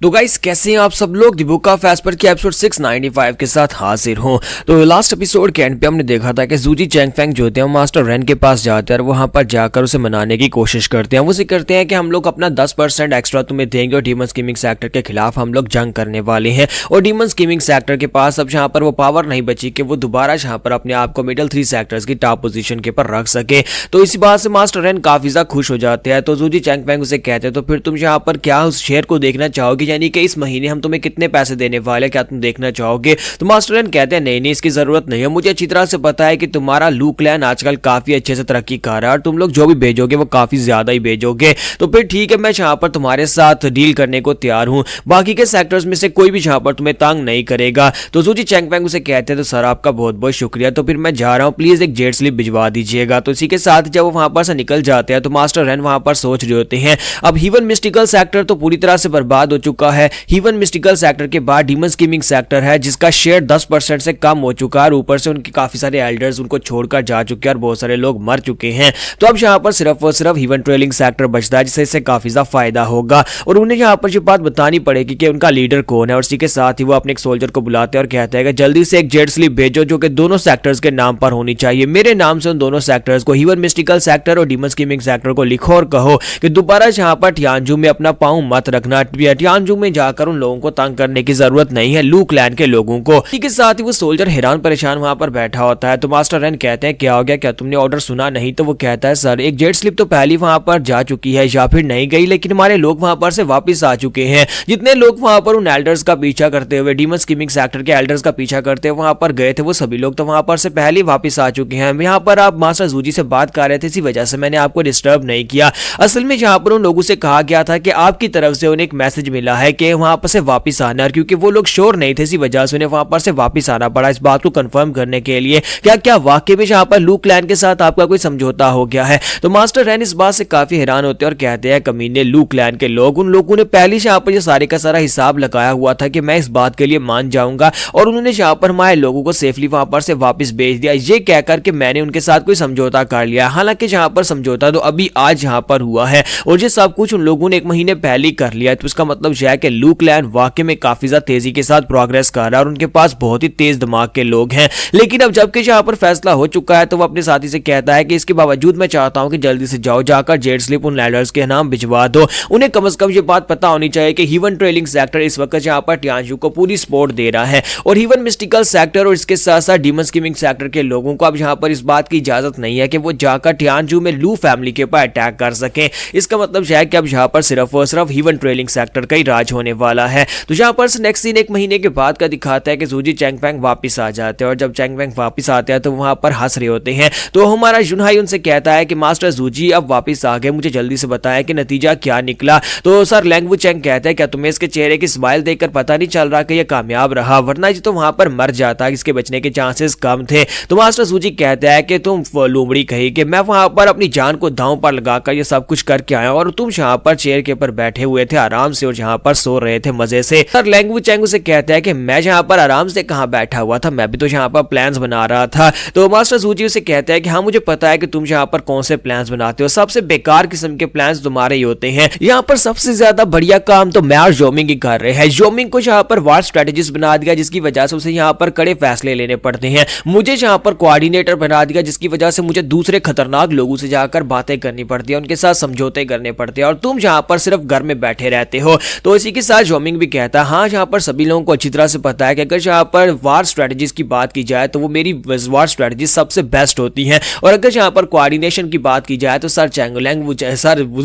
तो गाइस कैसे हैं आप सब लोग। द बुक ऑफ एस्पर के एपिसोड 695 के साथ हाजिर हूं। तो लास्ट एपिसोड के एंड पे हमने देखा था कि जूजी चैंगफेंग जो होते हैं मास्टर रेन के पास जाते हैं और वहां पर जाकर उसे मनाने की कोशिश करते हैं। वो उसे करते हैं कि हम लोग अपना 10% एक्स्ट्रा तुम्हें देंगे और डीमन स्कीमिंग सेक्टर के खिलाफ हम लोग जंग करने वाले हैं। और डीमन स्कीमिंग सेक्टर के पास अब जहां पर वो पावर नहीं बची कि वो दोबारा जहां पर अपने आप को मिडिल 3 सेक्टर्स की टॉप पोजीशन के पर रख सके। तो इसी बात से मास्टर रेन काफी ज्यादा खुश हो जाते हैं। तो जूजी चैंगफेंग उसे कहते हैं तो फिर तुम यहाँ पर क्या उस शेयर को देखना चाहोगे, यानी कि इस महीने हम तुम्हें कितने पैसे देने वाले, क्या तुम देखना चाहोगे। तो मास्टर रेन कहते हैं नहीं, इसकी जरूरत नहीं है, मुझे अच्छी तरह से पता है कि तुम्हारा लू क्लैन आजकल काफी अच्छे से तरक्की कर रहा है और तुम लोग जो भी भेजोगे वो काफी ज्यादा ही भेजोगे। तो फिर ठीक है, मैं यहाँ पर तुम्हारे साथ डील करने को तैयार हूँ, बाकी के सेक्टर्स में से कोई भी यहाँ पर तुम्हें तंग नहीं करेगा। तो जूजी चैंगफेंग उसे कहते हैं तो सर आपका बहुत बहुत शुक्रिया, तो फिर मैं जा रहा हूँ, प्लीज एक जेट स्लिप भिजवा दीजिएगा। तो इसी के साथ जब वो वहां पर से निकल जाते हैं तो मास्टर रेन वहां पर सोच रहे होते हैं अब हीवन मिस्टिकल सेक्टर तो पूरी तरह से बर्बाद हो चुका है। हीवन मिस्टिकल सेक्टर के बाद डीमन स्कीमिंग सेक्टर है जिसका शेयर 10% से कम हो चुका है और ऊपर से उनके काफी सारे एल्डर्स उनको छोड़कर जा चुके हैं और बहुत सारे लोग मर चुके हैं। तो अब यहाँ पर सिर्फ और सिर्फ हीवन ट्रेलिंग सेक्टर बचता है जिससे इससे काफी ज्यादा फायदा होगा और उन्हें यहाँ पर ये बात बतानी पड़ेगी कि उनका लीडर कौन है। और इसी के साथ ही वो अपने एक सोल्जर को बुलाते हैं और कहते हैं कि जल्दी से एक जेट स्लिप भेजो जो कि दोनों सेक्टर्स के नाम पर होनी चाहिए, मेरे नाम से उन दोनों सेक्टर्स को, हीवन मिस्टिकल सेक्टर और डीमन स्कीमिंग सेक्टर को लिखो और कहो कि दोबारा यहाँ पर टियानजू में अपना पांव मत रखना, टियानजू में जाकर उन लोगों को तंग करने की जरूरत नहीं है, लू क्लैन के लोगों को। इसी के साथ ही वो सोल्जर हैरान परेशान वहां पर बैठा होता है। तो मास्टर रेन कहते हैं क्या हो गया, क्या तुमने ऑर्डर सुना नहीं। तो वो कहता है सर एक जेट स्लिप तो पहले वहां पर जा चुकी है या फिर नहीं गई, लेकिन हमारे लोग वहां पर से वापस आ चुके हैं। जितने लोग वहां पर उन एल्डर्स का पीछा करते हुए, डीमन स्कीमिंग सेक्टर के एल्डर्स का पीछा करते हुए वहां पर गए थे, वो सभी लोग तो वहां पर से पहले वापस आ चुके हैं। यहाँ पर आप मास्टर जूजी से बात कर रहे थे, इसी वजह से मैंने आपको डिस्टर्ब नहीं किया। असल में यहाँ पर उन लोगों से कहा गया था कि आपकी तरफ से उन्हें एक मैसेज मिला है कि वहां पर से वापस आना, क्योंकि वो लोग श्योर नहीं थे, इसी वजह से उन्हें वहां पर से वापस आना पड़ा इस बात को कंफर्म करने के लिए क्या क्या वाकई में यहाँ पर लू क्लैन के साथ आपका कोई समझौता हो गया है। तो मास्टर रेन इस बात से काफी हैरान होते हैं और कहते हैं कमीने लू क्लैन के लोग, उन लोगों ने पहले से यहाँ पर ये सारे का सारा हिसाब लगाया हुआ था कि मैं इस बात के लिए मान जाऊंगा और उन्होंने यहाँ पर हमारे लोगों को सेफली वहां पर से वापस भेज दिया, ये कहकर के मैंने उनके साथ कोई समझौता कर लिया। हालांकि यहाँ पर समझौता तो अभी आज यहाँ पर हुआ है और ये सब कुछ उन लोगों ने एक महीने पहले कर लिया है। तो इसका मतलब यह है कि लू क्लैन वाकई में काफी ज्यादा तेजी के साथ प्रोग्रेस कर रहा है और उनके पास बहुत ही तेज दिमाग के लोग हैं। लेकिन अब जबकि यहाँ पर फैसला हो चुका है तो वो अपने साथी से कहता है कि इसके बावजूद मैं चाहता हूं कि जल्दी से जाओ, जाकर जेट स्लिप उन एल्डर्स के नाम भिजवा दो। उन्हें कम से कम ये बात पता होनी चाहिए कि हीवन ट्रेलिंग सेक्टर इस वक्त यहाँ पर टियानजू को पूरी सपोर्ट दे रहा है और हीवन मिस्टिकल सेक्टर और इसके साथ साथ डीमन स्कीमिंग सेक्टर के लोगों को अब यहाँ पर इस बात की इजाजत नहीं है कि वो जाकर टियानजू में लू फैमिली के ऊपर अटैक कर सके। इसका मतलब यह है कि अब यहाँ पर सिर्फ और सिर्फ हीवन ट्रेलिंग सेक्टर का ही राज होने वाला है। तो यहाँ पर नेक्स्ट सीन एक महीने के बाद का दिखाता है कि जूजी चैंगफेंग वापस आ जाते हैं और जब चैंगफेंग वापस आते हैं तो वहां पर हंस रहे होते हैं। तो हमारा जुनहाई उनसे कहता है कि मास्टर जूजी अब वापस आ गए, मुझे जल्दी से बताया कि नतीजा क्या निकला। तो सर लैंगवू चैंग कहता है क्या तुम्हें इसके चेहरे की स्माइल देखकर पता नहीं चल रहा कि यह कामयाब रहा, वरना जी तो वहां पर मर जाता, इसके बचने के चांसेस कम थे। तो मास्टर जूजी कहता है कि तुम लोमड़ी कही कि मैं वहां पर अपनी जान को दांव पर लगाकर ये सब कुछ करके आया और तुम यहाँ पर चेयर के ऊपर बैठे हुए थे आराम से और यहाँ पर सो रहे थे मजे से। सर लैंगवू चैंग उसे कहता है कि मैं यहाँ पर आराम से कहां बैठा हुआ था, मैं भी तो यहाँ पर प्लान्स बना रहा था। तो मास्टर जूजी उसे कहता है कि हाँ मुझे पता है कि तुम यहाँ पर कौन से प्लान्स बनाते हो, सबसे बेकार किस्म के प्लान्स तुम्हारे ही होते हैं। यहाँ पर सबसे ज्यादा बढ़िया काम तो मैं और जोमिंग ही कर रहे हैं। जोमिंग को यहाँ पर वार स्ट्रेटेजिस्ट बना दिया जिसकी वजह से उसे यहाँ पर कड़े फैसले लेने पड़ते हैं। मुझे यहाँ पर कोऑर्डिनेटर बना दिया जिसकी वजह से मुझे दूसरे खतरनाक लोगों से जाकर बातें करनी पड़ती है, उनके साथ समझौते करने पड़ते हैं और तुम यहाँ पर सिर्फ घर में बैठे रहते हो। तो इसी के साथ जोमिंग भी कहता है हाँ यहाँ पर सभी लोगों को अच्छी तरह से पता है कि अगर यहाँ पर वार स्ट्रेटजीज की बात की जाए तो वो मेरी वार स्ट्रेटजी सबसे बेस्ट होती हैं और अगर यहाँ पर कोऑर्डिनेशन की बात की जाए तो सर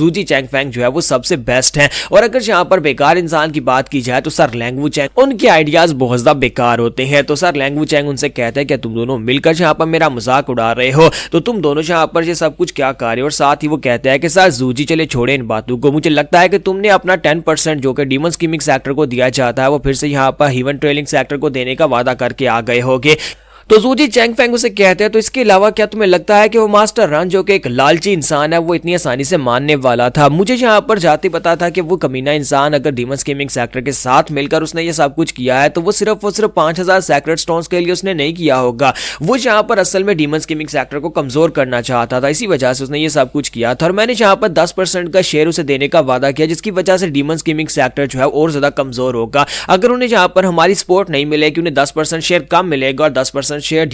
जूजी चैंगफेंग जो है वो सबसे बेस्ट है और अगर यहाँ पर बेकार इंसान की बात की जाए तो सर लैंगवू चैंग, उनके आइडियाज बहुत ज्यादा बेकार होते हैं। तो सर लैंगवू चैंग उनसे कहते हैं कि तुम दोनों मिलकर यहाँ पर मेरा मजाक उड़ा रहे हो, तो तुम दोनों यहाँ पर ये सब कुछ क्या कर रहे हो। और साथ ही वो कहते हैं कि सर जूजी चले छोड़े इन बातों को, मुझे लगता है कि तुमने अपना 10% जो कि डीमन स्कीमिंग सेक्टर को दिया जाता है वो फिर से यहाँ पर हीवन ट्रेलिंग सेक्टर को देने का वादा करके आ गए होगे। तो जूजी चैंगफेंग उसे कहते हैं तो इसके अलावा क्या तुम्हें लगता है कि वो मास्टर रन जो कि एक लालची इंसान है वो इतनी आसानी से मानने वाला था? मुझे यहाँ पर जाते पता था कि वो कमीना इंसान अगर डीमंस गेमिंग सेक्टर के साथ मिलकर उसने ये सब कुछ किया है तो वो सिर्फ 5000 सैक्रेड स्टोन्स के लिए उसने नहीं किया होगा। वो यहाँ पर असल में डीमंस गेमिंग सेक्टर को कमजोर करना चाहता था, इसी वजह से उसने ये सब कुछ किया था। और मैंने यहाँ पर 10% का शेयर उसे देने का वादा किया जिसकी वजह से डीमंस गेमिंग सेक्टर जो है और ज्यादा कमजोर होगा। अगर उन्हें यहाँ पर हमारी सपोर्ट नहीं मिलेगी, उन्हें 10% शेयर कम मिलेगा और 10% शेयर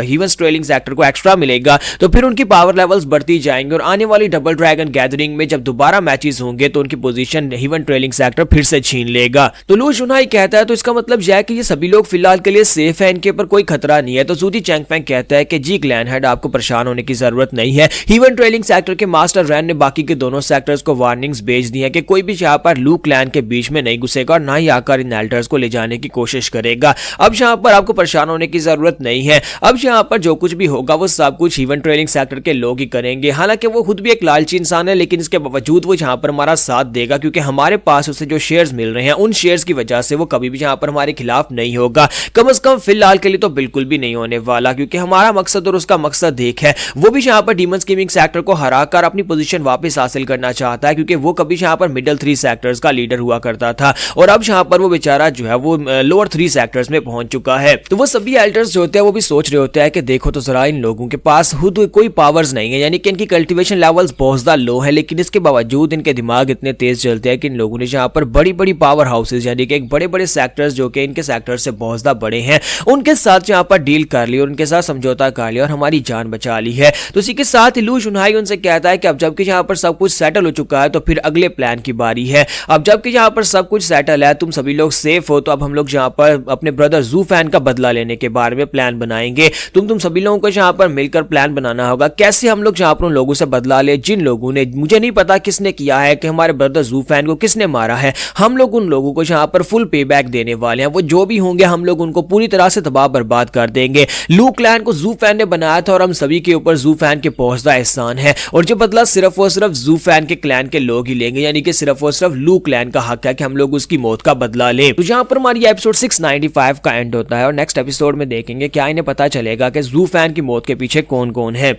हीवंस ट्रेलिंग सेक्टर को एक्स्ट्रा मिलेगा, तो फिर उनकी पावर लेवल्स बढ़ती जाएंगे और आने वाली डबल ड्रैगन गैदरिंग में जब दोबारा मैचेस होंगे तो उनकी पोजीशन हीवन ट्रेलिंग सेक्टर फिर से छीन लेगा। तो लू जुनहाई कहता है तो इसका मतलब यह है कि ये सभी लोग फिलहाल के लिए सेफ है, इनके ऊपर कोई खतरा नहीं है। तो जूजी चैंगफेंग कहता है कि जी क्लैन हेड आपको परेशान होने की जरूरत नहीं है। हीवन ट्रेलिंग सेक्टर के मास्टर रैन ने बाकी के दोनों सेक्टर्स को वार्निंग्स भेज दी है कि कोई भी यहाँ पर लू क्लैन के बीच में नहीं घुसेगा और ना ही आकर इन एल्डर्स को ले जाने की कोशिश करेगा। अब यहाँ पर आपको परेशान होने की जरूरत नहीं है। अब यहाँ पर जो कुछ भी होगा वो सब कुछ हीवन ट्रेलिंग सेक्टर के लोग ही करेंगे। हालांकि वो खुद भी एक लालची इंसान है, लेकिन इसके बावजूद वो यहाँ पर हमारा साथ देगा क्योंकि हमारे पास उसे जो शेयर्स मिल रहे हैं उन शेयर्स की वजह से वो कभी भी यहाँ पर हमारे खिलाफ नहीं होगा। कम से कम फिलहाल के लिए तो बिल्कुल भी नहीं होने वाला, क्योंकि हमारा मकसद और उसका मकसद एक है। वो भी यहाँ पर डीमंस गेमिंग सेक्टर को हराकर अपनी पोजीशन वापस हासिल करना चाहता है, क्योंकि वो कभी यहाँ पर मिडिल 3 सेक्टर्स का लीडर हुआ करता था और अब यहाँ पर वो बेचारा जो है वो लोअर 3 सेक्टर्स में पहुंच चुका है। तो वो सभी एल्डर्स जो होते हैं वो भी सोच रहे होते हैं कि देखो तो जरा इन लोगों के पास खुद कोई पावर्स नहीं है, यानी कि इनकी कल्टीवेशन लेवल्स बहुत ज्यादा लो है, लेकिन इसके बावजूद इनके दिमाग इतने तेज चलते हैं कि इन लोगों ने यहाँ पर बड़ी बड़ी पावर हाउसेज यानी कि बड़े बड़े सेक्टर्स जो कि इनके सेक्टर से बहुत ज्यादा बड़े हैं उनके साथ यहाँ पर डील कर ली और उनके साथ समझौता कर लिया और हमारी जान बचा ली है। तो इसी के साथ लू जुनहाई उनसे कहता है कि अब जबकि यहाँ पर सब कुछ सेटल हो चुका है तो फिर अगले प्लान की बारी है। अब जबकि यहाँ पर सब कुछ सेटल है, तुम सभी लोग सेफ हो, तो अब हम लोग यहाँ पर अपने ब्रदर जू फैन का बदला लेने के बारे में प्लान बनाएंगे। तुम सभी लोगों को यहाँ पर मिलकर प्लान बनाना होगा कैसे हम लोग यहाँ पर उन लोगों से बदला ले जिन लोगों ने, मुझे नहीं पता किसने किया है कि हमारे ब्रदर जू फैन को किसने मारा है, हम लोग उन लोगों को यहाँ पर फुल पे बैक देने वाले हैं। वो जो भी होंगे हम लोग उनको पूरी तरह से तबाह बर्बाद कर देंगे। लू क्लैन को जू फैन ने बनाया था और हम सभी के ऊपर जू फैन के पहुंचता एहसान है और जो बदला सिर्फ और सिर्फ जू फैन के क्लैन के लोग ही लेंगे, यानी कि सिर्फ और सिर्फ लू क्लैन का हक है कि हम लोग उसकी मौत का बदला लें। तो यहाँ पर हमारी एपिसोड 695 का एंड होता है और नेक्स्ट एपिसोड में देखेंगे क्या इन्हें पता चलेगा कि जू फैन की मौत के पीछे कौन कौन है।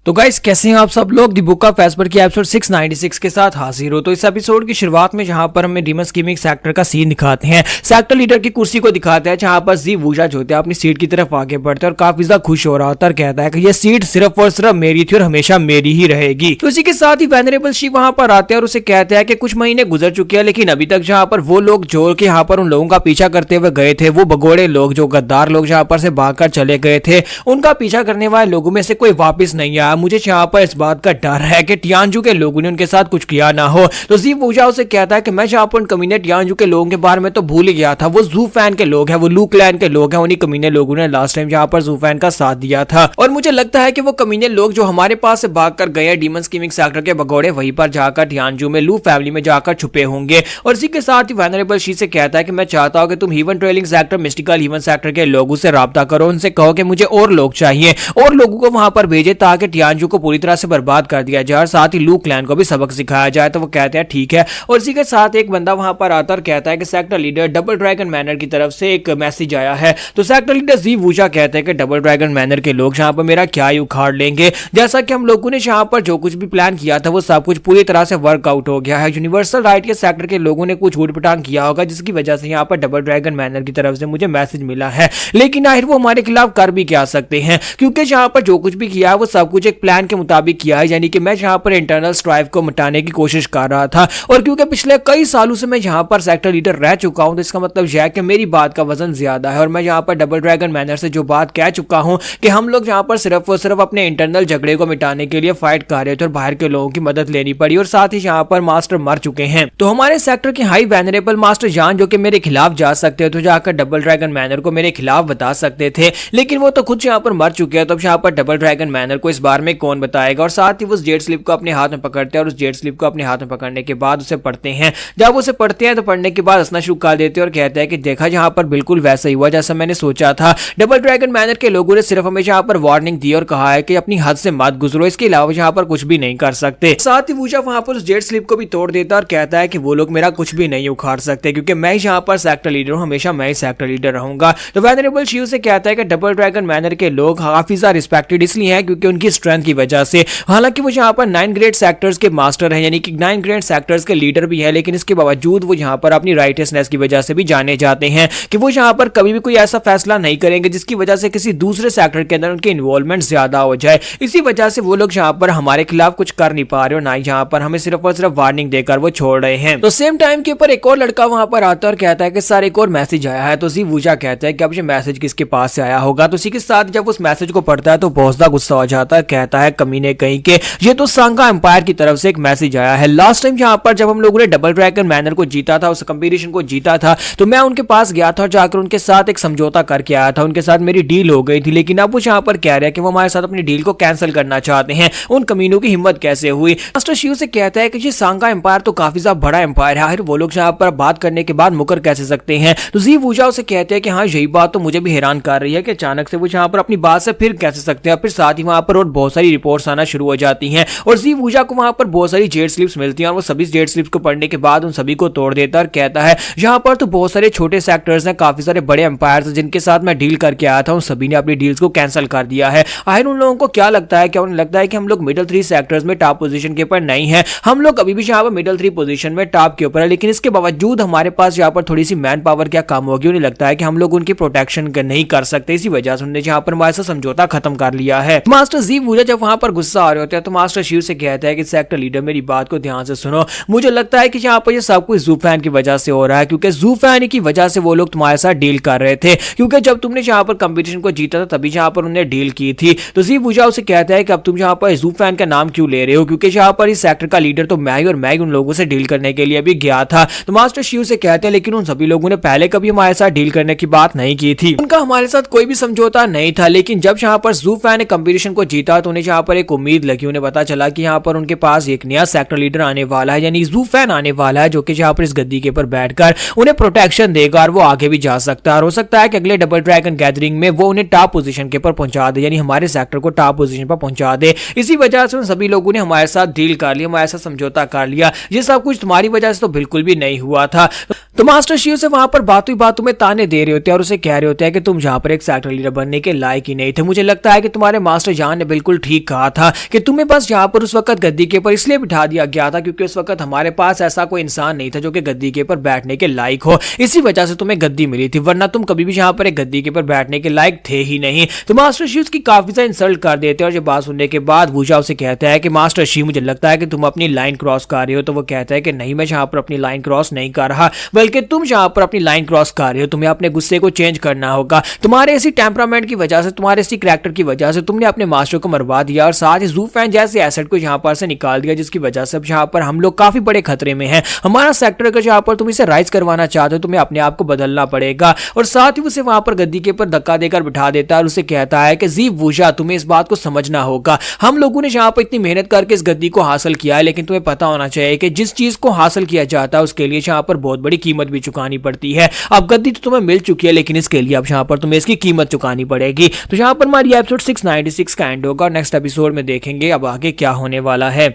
तो गाइस कैसे हैं आप सब लोग? दी बुक ऑफ एस्पर की एपिसोड 696 के साथ हाजिर हो। तो इस एपिसोड की शुरुआत में जहां पर हमें डीमंस गेमिंग सेक्टर का सीन दिखाते हैं, सेक्टर लीडर की कुर्सी को दिखाते हैं जहां पर जी वूजा जो होते हैं अपनी सीट की तरफ आगे बढ़ते हैं और काफी ज्यादा खुश हो रहा होता है और कहता है कि ये सीट सिर्फ और सिर्फ मेरी थी और हमेशा मेरी ही रहेगी। तो इसी के साथ ही वेनरेबल शी वहां पर आते हैं और उसे कहते हैं कि कुछ महीने गुजर चुके हैं लेकिन अभी तक जहां पर वो लोग जो कि यहाँ पर उन लोगों का पीछा करते हुए गए थे, वो भगोड़े लोग जो गद्दार लोग जहां पर से भागकर चले गए थे, उनका पीछा करने वाले लोगों में से कोई वापस नहीं आया। मुझे यहाँ पर इस बात का डर है कि टियानजू के लोगों ने उनके साथ कुछ किया ना हो। तो जी वूजा उसे कहता है कि मैं जहां पर कमीने टियानजू के लोगों के बारे में तो भूल ही गया था, वो जू फैन के लोग हैं, वो लू क्लैन के लोग हैं, उन्हीं कमीने लोगों ने लास्ट टाइम जहां पर जू फैन का साथ दिया था और मुझे लगता है कि वो कमीने लोग जो हमारे पास से भागकर गए डीमंस गेमिंग सेक्टर के भगोड़े वहीं पर जाकर टियानजू में लू फैमिली में जाकर छुपे होंगे। और इसी के साथ ही वेनरेबल शी से कहता है कि मैं चाहता हूं कि तुम heaven trailing sector mystical heaven sector के लोगों से राब्ता करो, उनसे कहो कि मुझे और लोग चाहिए और लोगों को वहां पर भेजे ताकि टियानजू को पूरी तरह से बर्बाद कर दिया जाए और साथ ही लू क्लैन को भी सबक सिखाया जाए। तो वो कहते हैं ठीक है। और इसी के साथ एक बंदा वहां पर आता और कहता है कि sector leader double dragon manner की तरफ से एक मैसेज आया है। तो सेक्टर लीडर जी वूजा कहते हैं कि डबल ड्रैगन मैनर के लोग यहाँ पर मेरा क्या ही उखाड़ लेंगे, जैसा कि हम लोगों ने यहाँ पर जो कुछ भी प्लान किया था वो सब कुछ पूरी तरह से वर्कआउट हो गया है। यूनिवर्सल राइट के सेक्टर के लोगों ने कुछ ऊट पटांग किया होगा जिसकी वजह से यहाँ पर डबल ड्रैगन मैनर की तरफ से मुझे मैसेज मिला है, लेकिन आखिर वो हमारे खिलाफ कर भी क्या सकते हैं, क्योंकि यहाँ पर जो कुछ भी किया है वो सब कुछ एक प्लान के मुताबिक किया है, यानी कि मैं यहाँ पर इंटरनल स्ट्राइव को मिटाने की कोशिश कर रहा था और क्योंकि पिछले कई सालों से मैं यहाँ पर सेक्टर लीडर रह चुका हूं तो इसका मतलब यह है कि मेरी बात का वजन ज्यादा है और मैं यहाँ पर डबल ड्रैगन मैनर से जो बात कह चुका हूं कि हम लोग यहाँ पर सिर्फ और सिर्फ अपने इंटरनल झगड़े को मिटाने के लिए फाइट कर रहे थे और बाहर के लोगों की मदद लेनी पड़ी और साथ ही यहाँ पर मास्टर मर चुके हैं। तो हमारे सेक्टर के हाई वेनरेबल मास्टर जान जो कि मेरे खिलाफ जा सकते थे तो जाकर डबल ड्रैगन मैनर को मेरे खिलाफ बता सकते थे, लेकिन वो तो खुद यहाँ पर मर चुके हैं। तो यहाँ पर डबल ड्रैगन मैनर को इस बार बारे में कौन बताएगा। और साथ ही वो उस डेट स्लिप को अपने हाथ में पकड़ते हैं और उस डेट स्लिप को अपने हाथ में पकड़ने के बाद उसे पढ़ते हैं। जब उसे पढ़ते हैं तो पढ़ने के बाद हंसना शुरू कर देते हैं और कहते हैं कि देखा जहां पर बिल्कुल वैसा ही हुआ जैसा मैंने सोचा था। डबल ड्रैगन मैनर के लोगों ने सिर्फ हमें यहाँ पर वार्निंग दी और कहा है कि अपनी हद से मत गुजरो, इसके अलावा यहाँ पर कुछ भी नहीं कर सकते। साथ ही वूजा वहां पर उस डेट स्लिप को भी तोड़ देता और कहता है कि वो लोग मेरा कुछ भी नहीं उखाड़ सकते क्योंकि मैं यहाँ पर सेक्टर लीडर हूँ, हमेशा मैं ही सेक्टर लीडर रहूंगा। तो वेनरेबल शिव से कहता है कि डबल ड्रैगन मैनर के लोग काफी ज्यादा रिस्पेक्टेड इसलिए हैं क्योंकि उनकी स्ट्रेंथ की वजह से। हालांकि वो यहाँ पर 9 ग्रेड सेक्टर्स के मास्टर हैं, यानी कि 9 ग्रेड सेक्टर्स के लीडर भी है, लेकिन इसके बावजूद वो यहाँ पर अपनी राइटियसनेस की वजह से भी जाने जाते हैं कि वो यहाँ पर कभी भी कोई ऐसा फैसला नहीं करेंगे जिसकी वजह से किसी दूसरे सेक्टर के अंदर उनके इन्वॉल्वमेंट ज्यादा हो जाए। इसी वजह से वो लोग यहाँ पर हमारे खिलाफ कुछ कर नहीं पा रहे और ना ही यहाँ पर हमें सिर्फ और सिर्फ वार्निंग देकर वो छोड़ रहे हैं। तो सेम टाइम के ऊपर एक और लड़का वहां पर आता है और कहता है कि सर एक और मैसेज आया है। तो जी वूजा कहता है कि अब ये मैसेज किसके पास से आया होगा। तो इसी के साथ जब उस मैसेज को पढ़ता है तो बहुत ज्यादा गुस्सा हो जाता है, कहता है कमीने कहीं के ये तो सांगा एम्पायर की तरफ से एक मैसेज आया है। लास्ट टाइम यहाँ पर जब हम लोगों ने डबल ड्रैगन मैनर को जीता था, उस कंपटीशन को जीता था, तो मैं उनके पास गया था और जाकर उनके साथ एक समझौता करके आया था, उनके साथ मेरी डील हो गई थी। लेकिन अब वो यहाँ पर कह रहे हैं कि वो हमारे साथ अपनी डील को कैंसिल करना चाहते हैं। उन कमीनों की हिम्मत कैसे हुई। मास्टर शिव से कहता है कि ये सांगा एम्पायर तो काफी ज्यादा बड़ा एम्पायर है, वो लोग यहाँ पर बात करने के बाद मुकर कैसे सकते हैं। तो जी वूजा उसे कहते हैं कि हाँ यही बात तो मुझे भी हैरान कर रही है कि अचानक से वो यहाँ पर अपनी बात से फिर कैसे सकते हैं। फिर साथ ही वहां पर और बहुत सारी रिपोर्ट्स आना शुरू हो जाती हैं और जी वूजा को वहां पर बहुत सारी जेट स्लिप्स मिलती हैं और वो सभी जेट स्लिप्स को पढ़ने के बाद उन सभी को तोड़ देता है और कहता है यहाँ पर तो बहुत सारे छोटे सेक्टर्स हैं, काफी सारे बड़े एम्पायर्स हैं जिनके साथ मैं डील करके आया था, उन सभी ने अपनी डील्स को कैंसिल कर दिया है। आखिर उन लोगों को क्या लगता है, क्या उन्हें लगता है कि हम लोग मिडिल 3 सेक्टर्स में टॉप पोजीशन के ऊपर नहीं है। हम लोग अभी भी यहाँ पर मिडिल 3 पोजीशन में टॉप के ऊपर है, लेकिन इसके बावजूद हमारे पास यहाँ पर थोड़ी सी मैन पावर क्या कम होगी। उन्हें लगता है कि हम लोग उनकी प्रोटेक्शन नहीं कर सकते, इसी वजह से उन्होंने यहाँ पर हमारे साथ समझौता खत्म कर लिया है। मास्टर जी वूजा जब वहां पर गुस्सा आ रहे होते हैं तो मास्टर शिव से कहता है कि सेक्टर लीडर मेरी बात को ध्यान से सुनो, मुझे लगता है कि यहाँ पर ये सब कुछ जू फैन की वजह से हो रहा है क्योंकि जू फैन की वजह से वो लोग तुम्हारे साथ डील कर रहे थे, क्योंकि जब तुमने यहाँ पर कंपटीशन को जीता था तभी यहाँ पर उन्होंने डील की थी। तो जी वूजा उसे कहता है कि अब तुम यहाँ पर जू फैन का नाम क्यों ले रहे हो, क्योंकि यहाँ पर इस सेक्टर का लीडर तो मैं ही और मैं ही उन लोगों से डील करने के लिए भी गया था। तो मास्टर शिव से कहते हैं लेकिन उन सभी लोगों ने पहले कभी हमारे साथ डील करने की बात नहीं की थी, उनका हमारे साथ कोई भी समझौता नहीं था। लेकिन जब यहाँ पर जू फैन ने कंपटीशन को जीता तो उन्हें यहाँ पर एक उम्मीद लगी, उन्हें पता चला कि यहाँ पर उनके पास एक नया सेक्टर लीडर आने वाला है, यानी जू फैन आने वाला है जो कि यहाँ पर इस गद्दी के ऊपर बैठकर उन्हें प्रोटेक्शन देगा और वो आगे भी जा सकता है। और हो सकता है कि अगले डबल ड्रैगन गैदरिंग में वो उन्हें टॉप पोजीशन के ऊपर पहुंचा दे, यानी हमारे सेक्टर को टॉप पोजीशन पर पहुंचा दे। इसी वजह से उन सभी लोगों ने हमारे साथ डील कर लिया, हमारे साथ समझौता कर लिया। ये सब कुछ तुम्हारी वजह से तो बिल्कुल भी नहीं हुआ था। तो मास्टर शिव से वहां पर बातों ही बातों में ताने दे रहे होते हैं और उसे कह रहे होते हैं कि तुम यहाँ पर एक सेक्टर लीडर बनने के लायक ही नहीं थे। मुझे लगता है कि तुम्हारे मास्टर जान ने बिल्कुल ठीक कहा था कि तुम्हें बस यहाँ पर उस वक्त गद्दी के ऊपर इसलिए बिठा दिया गया था क्योंकि उस वक्त हमारे पास ऐसा कोई इंसान नहीं था जो कि गद्दी के ऊपर बैठने के लायक हो, इसी वजह से तुम्हें गद्दी मिली थी, वरना तुम कभी भी यहाँ पर एक गद्दी के ऊपर बैठने के लायक थे ही नहीं। तो मास्टर शिव की काफी ज्यादा इंसल्ट कर देते हैं और ये बात सुनने के बाद वूजा उसे कहता है कि मास्टर शिव मुझे लगता है कि तुम अपनी लाइन क्रॉस कर रहे हो। तो वो कहता है कि नहीं, मैं यहाँ पर अपनी लाइन क्रॉस नहीं कर रहा, बल्कि तुम यहाँ पर अपनी लाइन क्रॉस कर रहे हो। तुम्हें अपने गुस्से को चेंज करना होगा। तुम्हारे इसी टेम्परामेंट की वजह से, तुम्हारे इसी कैरेक्टर की वजह से तुमने अपने मास्टर को मरवा दिया और साथ ही जू फैन जैसे एसेट को यहाँ पर से निकाल दिया, जिसकी वजह से अब यहाँ पर हम लोग काफी बड़े खतरे में हैं। हमारा सेक्टर अगर यहाँ पर तुम इसे राइज करवाना चाहते हो तुम्हें अपने आप को बदलना पड़ेगा। और साथ ही उसे वहां पर गद्दी के ऊपर धक्का देकर बिठा देता है और उसे कहता है कि जी वूजा तुम्हें इस बात को समझना होगा, हम लोगों ने यहाँ पर इतनी मेहनत करके इस गद्दी को हासिल किया है, लेकिन तुम्हें पता होना चाहिए कि जिस चीज को हासिल किया जाता है उसके लिए यहाँ पर बहुत बड़ी कीमत भी चुकानी पड़ती है। अब गद्दी तो तुम्हें मिल चुकी है, लेकिन इसके लिए अब यहाँ पर तुम्हें इसकी कीमत चुकानी पड़ेगी। तो यहाँ पर हमारी एपिसोड 696 का एंड होगा और नेक्स्ट एपिसोड में देखेंगे अब आगे क्या होने वाला है।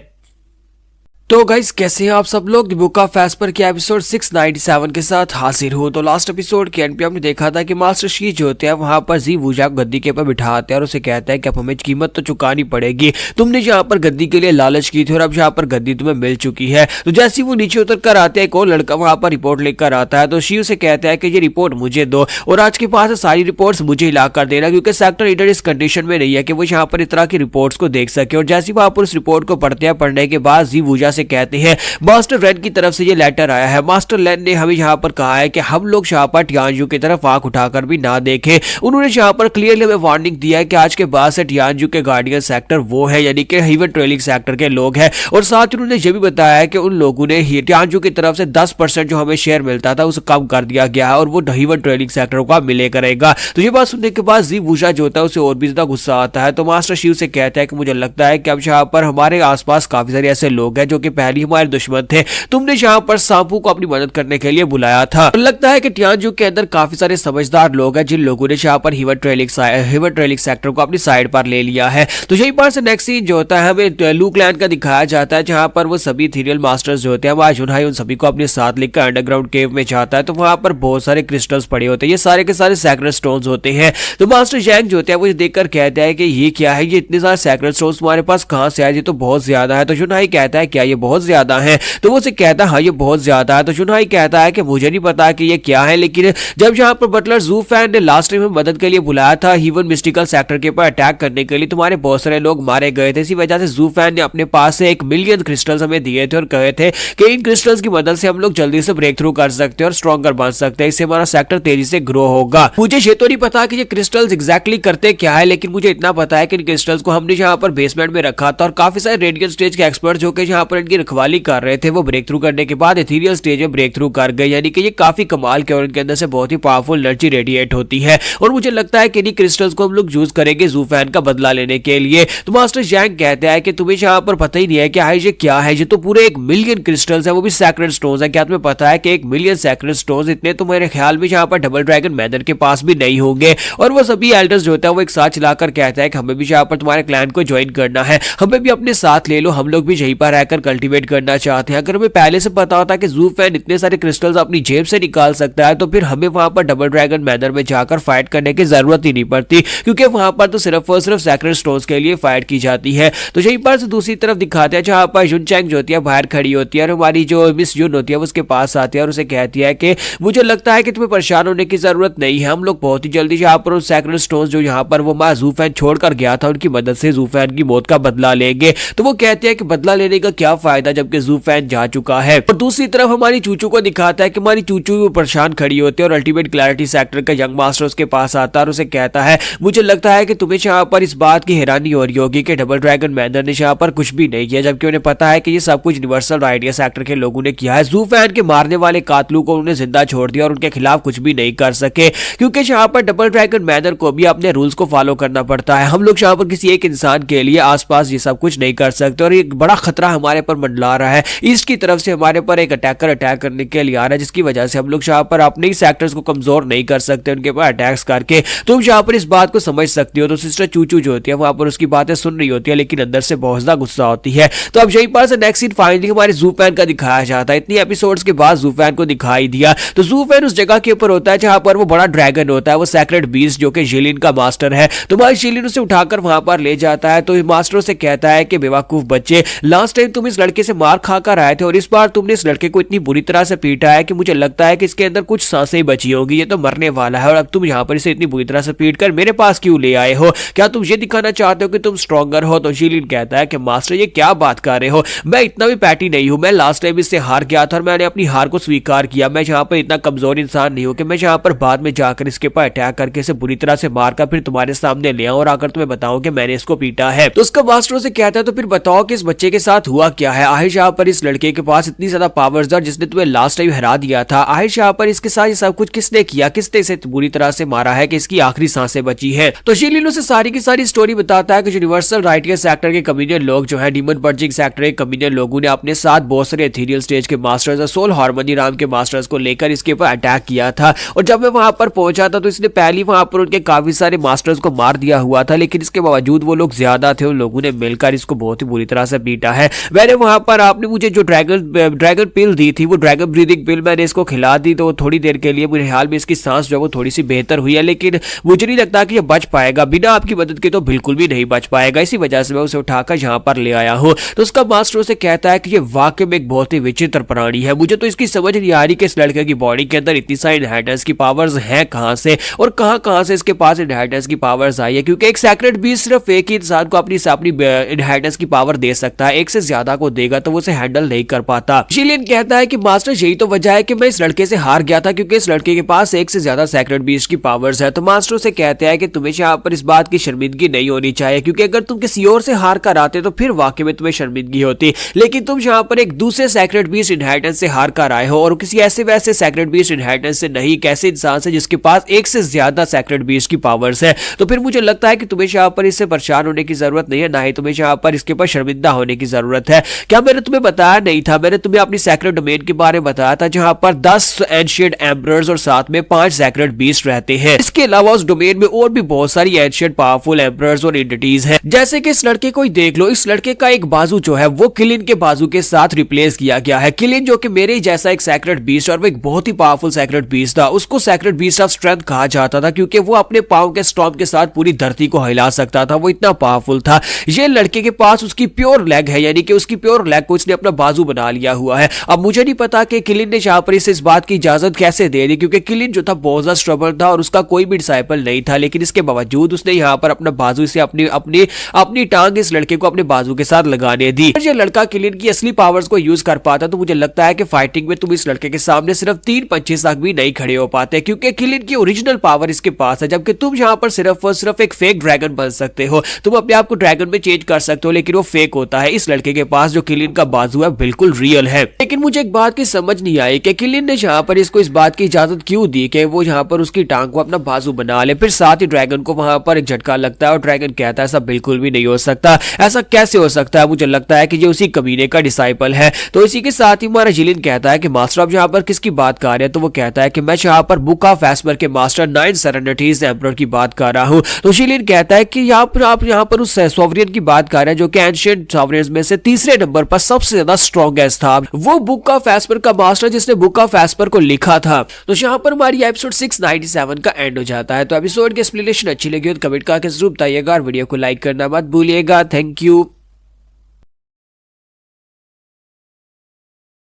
तो गाइस कैसे हैं आप सब लोग। बुक ऑफ एस्पर के एपिसोड 697 के साथ हाजिर हो। तो लास्ट एपिसोड के एंड पे हमने देखा था कि मास्टर शी जो होते हैं वहां पर जी वूजा को गद्दी के ऊपर बिठाते हैं और उसे कहता है कि अब हमें कीमत तो चुकानी पड़ेगी, तुमने यहाँ पर गद्दी के लिए लालच की थी और अब यहाँ पर गद्दी तुम्हें मिल चुकी है। तो जैसे वो नीचे उतर कर आते हैं एक और लड़का वहां पर रिपोर्ट लेकर आता है, तो शिव से कहता है कि ये रिपोर्ट मुझे दो और आज के पास सारी रिपोर्ट्स मुझे ला कर देना, क्योंकि सेक्टर लीडर इस कंडीशन में नहीं है कि वो यहाँ पर इस तरह की रिपोर्ट्स को देख सके। और जैसे वहां पर उस रिपोर्ट को पढ़ते हैं, पढ़ने के बाद जी वूजा से कहते हैं मास्टर रेन की तरफ से ये लेटर आया है। मास्टर रेन ने हमें यहाँ पर कहा है कि हम लोग यहाँ पर टियानजू की तरफ आंख उठाकर भी ना देखें। उन्होंने यहाँ पर क्लियरली हमें वार्निंग दिया है कि आज के बाद से टियानजू के गार्डियन सेक्टर वो है, यानी कि हीवन ट्रेलिंग सेक्टर के लोग हैं। और साथ ही उन्होंने ये भी बताया है कि उन लोगों ने टियानजू की तरफ से 10% जो हमें शेयर मिलता था उसे कम कर दिया गया है और वो हीवन ट्रेलिंग सेक्टर को मिले करेगा। तो ये बात सुनने के बाद जी भूषा जो होता है उसे और भी ज्यादा गुस्सा आता है। तो मास्टर शिव से कहता है कि मुझे लगता है कि अब यहाँ पर हमारे आसपास काफी सारे ऐसे लोग हैं जो कि पहले हमारे दुश्मन थे, तुमने यहाँ पर सांपू को अपनी मदद करने के लिए बुलाया था। तो लगता है कि टियानजू के अंदर काफी सारे समझदार लोग हैं जिन लोगों ने यहाँ पर हीवन ट्रेलिंग सेक्टर को अपनी साइड पर ले लिया है। तो यही पर से नेक्स्ट सीन जो होता है हमें लू क्लैन का दिखाया जाता है, जहां पर वो सभी इथेरियल मास्टर्स जो होते हैं वहां जुनहाई उन सभी को अपने साथ लेकर अंडरग्राउंड केव में जाता है। तो वहां पर बहुत सारे क्रिस्टल्स पड़े होते हैं, ये सारे के सारे सैक्रेड स्टोन्स होते हैं। तो मास्टर जैंग जो होते हैं वो देखकर कहता है कि ये क्या है, ये इतने सारे सैक्रेड स्टोन्स तुम्हारे पास कहां से आए, ये तो बहुत ज्यादा है। तो जुनहाई कहता है क्या ये बहुत ज्यादा है? तो वो से कहता है हाँ ये बहुत ज्यादा है। तो जुनहाई कहता है कि मुझे नहीं पता कि ये क्या है, लेकिन जब यहाँ पर बटलर जू फैन ने लास्ट टाइम मदद के लिए बुलाया था हीवन मिस्टिकल सेक्टर के ऊपर अटैक करने के लिए, तुम्हारे बहुत सारे लोग मारे गए थे। इसी वजह से जू फैन ने अपने पास से 1 मिलियन क्रिस्टल्स हमें दिए थे और कहे थे कि इन क्रिस्टल्स की मदद से हम लोग जल्दी से ब्रेक थ्रू कर सकते हैं और स्ट्रॉन्गर बन सकते हैं, इससे हमारा सेक्टर तेजी से ग्रो होगा। मुझे ये तो नहीं पता कि ये क्रिस्टल्स एग्जैक्टली करते क्या है, लेकिन मुझे इतना पता है कि इन क्रिस्टल्स को हमने यहाँ पर बेसमेंट में रखा था और काफी सारे रेडियंट स्टेज के एक्सपर्ट जो कि यहाँ पर इनकी रखवाली कर रहे थे वो ब्रेक थ्रू करने के बाद इथेरियल स्टेज में ब्रेक थ्रू कर गए, यानी कि ये काफी कमाल के और इनके अंदर से बहुत ही पावरफुल एनर्जी रेडिएट होती है। और मुझे लगता है कि इन क्रिस्टल्स को हम लोग यूज करेंगे जू फैन का बदला लेने के लिए। तो मास्टर जैंग कहते हैं कि तुम्हें यहाँ पर पता ही नहीं है क्या है, ये क्या है, ये तो पूरे 1 मिलियन क्रिस्टल्स है, वो भी सैक्रेड स्टोन्स है। क्या तुम्हें पता है कि 1 मिलियन सैक्रेड स्टोन्स इतने तो मेरे ख्याल में यहाँ पर डबल ड्रैगन मैदर के पास भी नहीं होंगे। और वो सभी एल्डर्स जो होता है वो एक साथ चलाकर कहता है कि हमें भी यहाँ पर तुम्हारे क्लैन को ज्वाइन करना है, हमें भी अपने साथ ले लो, हम लोग भी यहीं पर रहकर कल्टीवेट करना चाहते हैं। अगर हमें पहले से पता होता कि जू फैन इतने सारे क्रिस्टल्स अपनी जेब से निकाल सकता है तो फिर हमें वहां पर डबल ड्रैगन मैदर में जाकर फाइट करने की जरूरत ही नहीं पड़ती, क्योंकि वहां पर तो सिर्फ और सिर्फ सैक्रेड स्टोन्स के लिए फाइट की जाती है। तो यहीं पर से दूसरी तरफ दिखाते हैं जहां पर युन चैंग जो होती है बाहर खड़ी होती है और हमारी जो मिस युन होती है उसके पास आती है और उसे कहती है कि मुझे लगता है कि तुम्हें परेशान होने की जरूरत नहीं है, हम लोग बहुत ही जल्दी यहाँ पर सैक्रेड स्टोन्स जो यहाँ पर वो माँ जू फैन छोड़कर गया था उनकी मदद से जू फैन की मौत का बदला लेंगे। तो वो कहते हैं कि बदला लेने का क्या फायदा जबकि जू फैन जा चुका है। और दूसरी तरफ हमारी चूचू को दिखाता है कि हमारी चूचू परेशान खड़ी होती है और अल्टीमेट क्लैरिटी सेक्टर का यंग मास्टर उसके पास आता है और उसे कहता है मुझे लगता है कि तुम्हें यहाँ पर इस बात की हैरानी हो रही होगी कि डबल ड्रैगन मैदर ने यहाँ पर कुछ भी नहीं किया, जबकि उन्हें पता है कि ये सब कुछ यूनिवर्सल आइडिया सेक्टर के लोगों ने किया है। जू फैन के मारने वाले कातलू को उन्हें जिंदा छोड़ दिया और उनके खिलाफ कुछ भी नहीं कर सके, क्योंकि यहाँ पर डबल ड्रैगन मैदर को भी अपने रूल्स को फॉलो करना पड़ता है। हम लोग यहाँ पर किसी एक इंसान के लिए आसपास ये सब कुछ नहीं कर सकते और एक बड़ा खतरा हमारे पर मंडला रहा है। ईस्ट की तरफ से हमारे पर एक अटैकर अटैक करने के लिए आ रहा है, जिसकी वजह से हम लोग यहाँ पर अपने ही सेक्टर्स को कमजोर नहीं कर सकते उनके पर अटैक्स करके। तुम यहाँ पर इस बात को समझ सकती हो। तो सिस्टर चूचू जो होती है वहां पर उसकी बातें सुन रही होती है, लेकिन अंदर से बहुत ज्यादा गुस्सा होती है। तो अब यहीं पर से नेक्स्ट सीन फाइनली हमारे जू फैन का दिखाया जाता है। इतनी एपिसोड्स के बाद जू फैन को दिखाई दिया। तो जू फैन उस जगह के ऊपर होता है जहां पर वो बड़ा ड्रैगन होता है, वो सैक्रेड बीस्ट जो कि जिलिन का मास्टर है। तो भाई जिलिन उसे उठाकर वहां पर ले जाता है। तो मास्टर से कहता है कि बेवकूफ बच्चे, लास्ट टाइम तुम इस लड़के से मार खाकर आए थे और इस बार तुमने इस लड़के को इतनी बुरी तरह से पीटा है कि मुझे लगता है कि इसके अंदर कुछ सांसें बची होगी, ये तो मरने वाला है। और अब तुम यहाँ पर इसे इतनी बुरी तरह से पीट कर मेरे पास क्यों ले आए हो? क्या तुम ये दिखाना चाहते हो कि तुम स्ट्रॉन्गर हो? तो जिलिन कहता है कि मास्टर ये क्या बात कर रहे हो, मैं इतना भी पैटी नहीं हूं, मैं लास्ट टाइम इससे हार गया था और मैंने अपनी हार को स्वीकार किया। मैं यहाँ पर इतना कमजोर इंसान नहीं हूं कि मैं यहाँ पर बाद में जाकर इसके पर अटैक करके इसे बुरी तरह से मारकर फिर तुम्हारे सामने ले आऊं और आकर तुम्हें बताऊं कि मैंने इसको पीटा है। तो उसका मास्टर से कहता है तो फिर बताओ कि इस बच्चे के साथ हुआ क्या है? आहिश यहाँ पर इस लड़के के पास इतनी ज्यादा पावर्स है जिसने तुम्हें लास्ट टाइम हरा दिया था। आहिश यहाँ पर इसके साथ ये सब कुछ किसने किया, किसने इसे बुरी तरह से मारा है कि इसकी आखिरी सांसें बची है? तो जिलिन उसे सारी की सारी स्टोरी बताता है कि यूनिवर्सल राइटियर सेक्टर के कमीनियन लोग जो है डीमन पर्जिंग सेक्टर के कमीनियन लोगों ने अपने साथ बहुत सारे एथेरियल स्टेज के मास्टर्स और सोल हार्मनी राम के मास्टर्स को लेकर इसके ऊपर अटैक किया था। और जब मैं वहां पर पहुंचा था तो इसने पहले वहां पर उनके काफी सारे मास्टर्स को मार दिया हुआ था, लेकिन इसके बावजूद वो लोग ज्यादा थे, उन लोगों ने मिलकर इसको बहुत ही बुरी तरह से पीटा है। मैंने वहां पर आपने मुझे जो ड्रैगन पिल दी थी, वो ड्रैगन ब्रीदिंग पिल मैंने इसको खिला दी, तो थोड़ी देर के लिए मेरे हाल में इसकी सांस जो है वो थोड़ी सी बेहतर हुई है, लेकिन मुझे नहीं लगता कि ये बच पाएगा। बिना आपकी मदद के तो बिल्कुल भी नहीं बच पाएगा। इसी वजह से मैं उसे उठाकर यहाँ पर ले आया हूँ। तो उसका मास्टर उसे कहता है कि ये वाकई में एक बहुत ही विचित्र प्राणी है। मुझे तो इसकी समझ नहीं आ रही कि इस लड़के की बॉडी के अंदर इतनी सारी इनहेरिटेंस की पावर्स हैं कहां से, और कहां से इसके पास इनहेरिटेंस की पावर्स आई है, क्योंकि एक सैक्रेड बीस्ट सिर्फ एक ही इंसान को अपनी इनहेरिटेंस की पावर दे सकता है, एक से ज्यादा वो देगा तो वो उसे हैंडल नहीं कर पाता। जिलियन कहता है कि मास्टर यही तो वजह है कि मैं इस लड़के से हार गया था, क्योंकि इस लड़के के पास एक से ज्यादा सेक्रेट बीस्ट की पावर्स है। तो मास्टर उसे कहते हैं कि तुम्हें यहाँ पर इस बात की शर्मिंदगी नहीं होनी चाहिए, क्योंकि अगर तुम किसी और से हार कर आते तो फिर वाकई में तुम्हें शर्मिंदगी होती, लेकिन तुम यहाँ पर एक दूसरे सेक्रेट बीस्ट इनहेरिटेंस से हार कर आए हो और किसी ऐसे वैसे सेक्रेट बीस्ट इनहेरिटेंस से नहीं, एक ऐसे इंसान से जिसके पास एक से ज्यादा सेक्रेट बीस्ट की पावर्स है। तो फिर मुझे लगता है कि तुम्हें यहाँ पर इससे परेशान होने की जरूरत नहीं है, ना ही तुम्हें यहाँ पर इसके ऊपर शर्मिंदा होने की जरूरत है। क्या मैंने तुम्हें बताया नहीं था? मैंने तुम्हें अपनी सेक्रेट डोमेन के बारे में बताया था, जहां पर 10 एंशिएंट एम्परर्स और साथ में 5 सेक्रेट बीस्ट रहते हैं। इसके अलावा उस डोमेन में और भी बहुत सारी एंशिएंट पावरफुल एम्परर्स और एंटिटीज हैं। जैसे कि इस लड़के को ही देख लो, इस लड़के का एक बाजू जो है वो किलिन के बाजू के साथ रिप्लेस किया गया है। किलिन जो कि मेरे ही जैसा एक सेक्रेट बीस्ट और वो एक बहुत ही पावरफुल सेक्रेट बीस्ट था, उसको सेक्रेट बीस्ट ऑफ स्ट्रेंथ कहा जाता था, क्योंकि वो अपने पांव के स्टॉम्प के साथ पूरी धरती को हिला सकता था, वो इतना पावरफुल था। ये लड़के के पास उसकी प्योर लेग है, यानी कि उसकी प्योर लेग को उसने अपना बाजू बना लिया हुआ है। अब मुझे नहीं पता कि किलिन ने यहाँ पर इस बात की इजाजत कैसे दे दी, क्योंकि किलिन जो था बहुत ज्यादा स्ट्रबल था और उसका कोई भी डिसाइपल नहीं था, लेकिन इसके बावजूद उसने यहाँ पर अपना बाजू से अपनी टांग इस लड़के को अपने बाजू के साथ लगाने दी। अगर ये लड़का किलिन की असली पावर्स को यूज कर पाता तो मुझे लगता है कि फाइटिंग में तुम इस लड़के के सामने सिर्फ 3 पंचेस तक भी नहीं खड़े हो पाते, क्योंकि किलिन की ओरिजिनल पावर इसके पास है, जबकि तुम यहाँ पर सिर्फ और सिर्फ एक फेक ड्रैगन बन सकते हो। तुम अपने आप को ड्रैगन में चेंज कर सकते हो, लेकिन वो फेक होता है। इस लड़के के पास जो किलिन का बाजू है बिल्कुल रियल है। लेकिन मुझे एक बात की समझ नहीं आई कि किलिन ने यहाँ पर इसको इस बात की इजाजत क्यों दी कि वो यहाँ पर उसकी टांग को अपना बाजू बना ले, फिर साथ ही ड्रैगन को वहां पर एक झटका लगता है और ड्रैगन कहता है ऐसा बिल्कुल भी नहीं हो सकता। ऐसा कैसे हो सकता है? मुझे लगता है कि ये उसी कमीने का डिसाइपल है। तो इसी के साथ ही हमारा जिलियन कहता है कि मास्टर आप यहाँ पर किसकी बात कर रहे हैं? तो वो कहता है कि मैं यहाँ पर बुक ऑफ एस्पर के मास्टर 9 सेरेनिटीज एम्परर की बात कर रहा हूँ। तो जिलियन कहता है कि यहाँ पर आप यहाँ पर उस सॉवरियन की बात कर रहे हैं जो कि एंशिएंट सॉवरियंस में से तीसरे नंबर पर सबसे ज्यादा स्ट्रॉन्गेस्ट था, वो बुक ऑफ एस्पर का मास्टर जिसने बुक ऑफ एस्पर को लिखा था। तो यहाँ पर हमारी एपिसोड 697 का एंड हो जाता है। तो एपिसोड की एक्सप्लेनेशन अच्छी लगी हो तो कमेंट करके जरूर बताइएगा और वीडियो को लाइक करना मत भूलिएगा। Thank you.